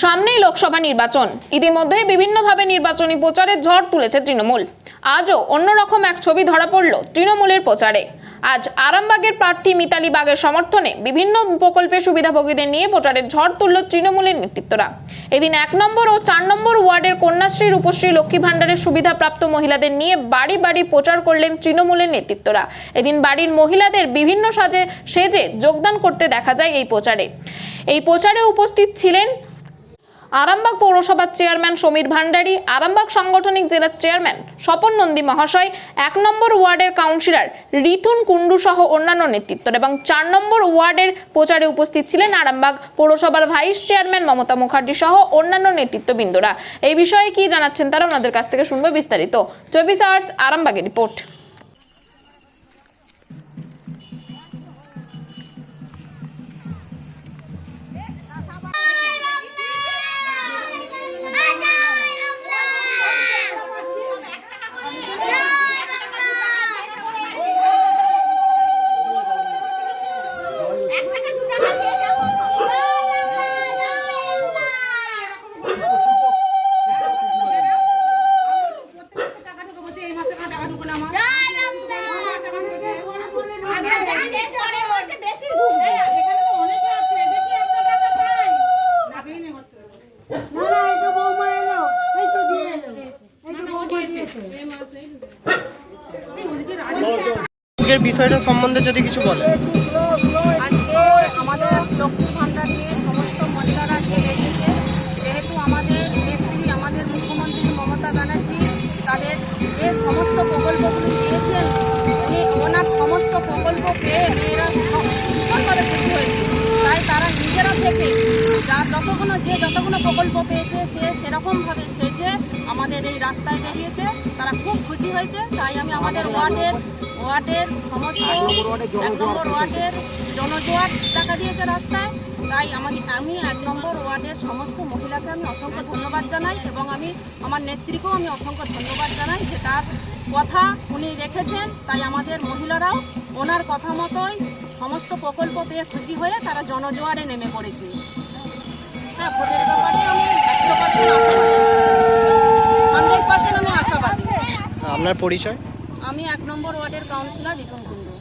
সামনেই লোকসভা নির্বাচন। ইতিমধ্যে বিভিন্নভাবে নির্বাচনী প্রচারের ঝড় তুলেছে তৃণমূল। আজও অন্যরকম এক ছবি ধরা পড়ল তৃণমূলের প্রচারে। আজ আরামবাগের প্রার্থী মিতালি বাগের সমর্থনে বিভিন্ন প্রকল্পের সুবিধাভোগীদের নিয়ে প্রচারের ঝড় তুলল তৃণমূলের নেতৃত্বরা। এদিন 1 নম্বর ও 4 নম্বর ওয়ার্ডের কন্যাশ্রী রূপশ্রী লক্ষ্মী ভাণ্ডারের সুবিধাপ্রাপ্ত মহিলাদের নিয়ে বাড়ি বাড়ি প্রচার করলেন তৃণমূলের নেতৃত্বরা। এদিন বাড়ির মহিলাদের বিভিন্ন সেজে যোগদান করতে দেখা যায় এই প্রচারে। এই প্রচারে উপস্থিত ছিলেন আরামবাগ পৌরসভার চেয়ারম্যান সমীর ভান্ডারী, আরামবাগ সাংগঠনিক জেলার চেয়ারম্যান স্বপন নন্দী মহাশয়, 1 নম্বর ওয়ার্ডের কাউন্সিলর রিতুন কুন্ডু সহ অন্যান্য নেতৃত্ব এবং 4 নম্বর ওয়ার্ডের প্রচারে উপস্থিত ছিলেন আরামবাগ পৌরসভার ভাইস চেয়ারম্যান মমতা মুখার্জি সহ অন্যান্য নেতৃত্ববৃন্দরা। এই বিষয়ে কি জানাচ্ছেন তারা, ওনাদের কাছ থেকে শুনবো বিস্তারিত। 24 আওয়ার্স আরামবাগের রিপোর্ট। আজকের বিষয়টা সম্বন্ধে যদি কিছু বলে। আজকে আমাদের লক্ষ্মী ভাণ্ডার নিয়ে সমস্ত মহিলারা আজকে বেরিয়েছে। যেহেতু আমাদের নেত্রী, আমাদের মুখ্যমন্ত্রী মমতা ব্যানার্জি তাদের যে সমস্ত প্রকল্পগুলি দিয়েছেন, ওনার সমস্ত প্রকল্প পেয়ে মেয়েরা ভীষণভাবে খুশি হয়েছে। তাই তারা নিজেরা থেকে যতগুলো প্রকল্প পেয়েছে সে সেরকমভাবে সেজে আমাদের এই রাস্তায় বেরিয়েছে। তারা খুব খুশি হয়েছে। তাই আমি আমাদের ওয়ার্ডের সমস্ত 1 নম্বর ওয়ার্ডের জনজোয়ার দেখা দিয়েছে রাস্তায়। তাই আমি 1 নম্বর ওয়ার্ডের সমস্ত মহিলাকে আমি অসংখ্য ধন্যবাদ জানাই এবং আমি আমার নেত্রীকেও আমি অসংখ্য ধন্যবাদ জানাই যে তার কথা উনি রেখেছেন। তাই আমাদের মহিলারাও ওনার কথা মতোই সমস্ত প্রকল্প পেয়ে খুশি হয়ে তারা জনজোয়ারে নেমে পড়েছে। হ্যাঁ, ভোটের ব্যাপারে আমি 100% আশাবাদী, 100% আমি আশাবাদী। আপনার পরিচয়? আমি 1 নম্বর ওয়ার্ডের কাউন্সিলর রিতুন কুন্ডু।